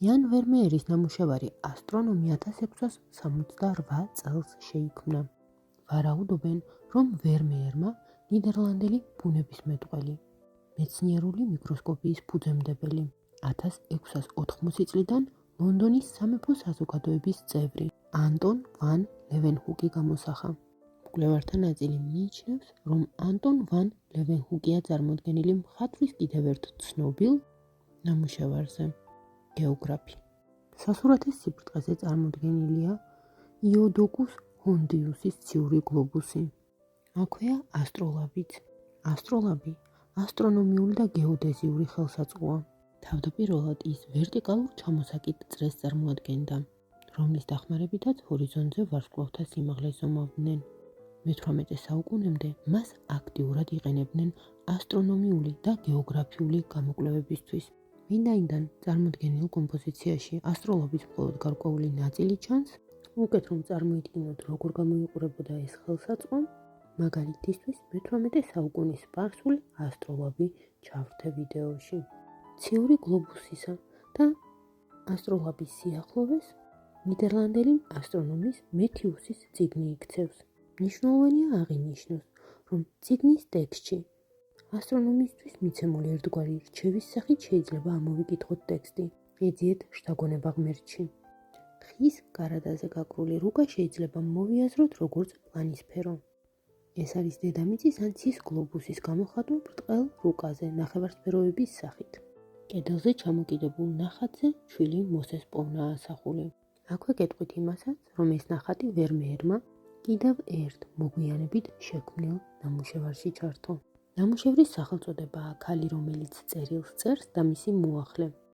იან ვერმეერის ნამუშევარი ასტრონომი 1668 წელს შეიქმნა. ვარაუდობენ, რომ ვერმეერმა ნიდერლანდელი ბუნებისმეტყველი, მეცნიერული მიკროსკოპიის ფუძემდებელი, 1680 წლიდან ლონდონის სამეფო საზოგადოების წევრი ანტონ ვან ლევენჰუკი გამოსახა. მკვლევართა ნაწილი მიიჩნევს, რომ ანტონ ვან ლევენჰუკია წარმოდგენილი მხატვრის კიდევ ერთ ცნობილ ნამუშევარზე გეოგრაფი. სასურათის სიბრტყეზე წარმოდგენილია იოდოკუს ჰონდიუსის ციური გლობუსი. აქვეა ასტროლაბიც. ასტროლაბი ასტრონომიული და გეოდეზიური ხელსაწყოა. თავდაპირველად ის ვერტიკალურ ჩამოსაკით წრეს წარმოადგენდა, რომლის დახმარებითაც ჰორიზონტზე ვარსკვლავთა სიმაღლეს ზომავდნენ. მე-18 საუკუნემდე მას აქტიურად იყენებდნენ ასტრონომიული და გეოგრაფიული გამოკვლევებისთვის. მინდაინდან წარმოდგენილ კომპოზიციაში ასტროლაბის მხოლოდ გარკვეული ნაწილი ჩანს, უკეთ რომ წარმოიდგინოთ, როგორ გამოიყურებოდა ეს ხელსაწყო, მაგალითისთვის მე-18 საუკუნის სპარსული ასტროლაბი ჩავრთე ვიდეოში. ციური გლობუსისა და ასტროლაბის სიახლოვეს ნიდერლანდელი ასტრონომის მეთიუსის წიგნი იქცევს. მნიშვნელოვანია აღინიშნოს, რომ წიგნის ტექსტში ასტრონომისთვის მიცემული ერთგვარი რჩევის სახით შეიძლება ამოვიკითხოთ ტექსტი. ეძიეთ შთაგონება ღმერთში. ხის გარადაზე გაკრული რუკა შეიძლება მოვიაზროთ როგორც პლანისფერო. ეს არის დედამიწის ან ცის გლობუსის გამოხატვა ბრტყელ რუკაზე ნახევარსფეროების სახით. კედელზე ჩამოკიდებულ ნახატზე ჩვილი მოსეს პოვნაა ასახული. აქვე გეტყვით იმასაც, რომ ეს ნახატი ვერმეერმა კიდევ ერთ მოგვიანებით შექმნილ ნამუშევარში ჩართო. ნამუშევრის სახელწოდებაა ქალი, რომელიც წერილს წერს და მისი მოახლე.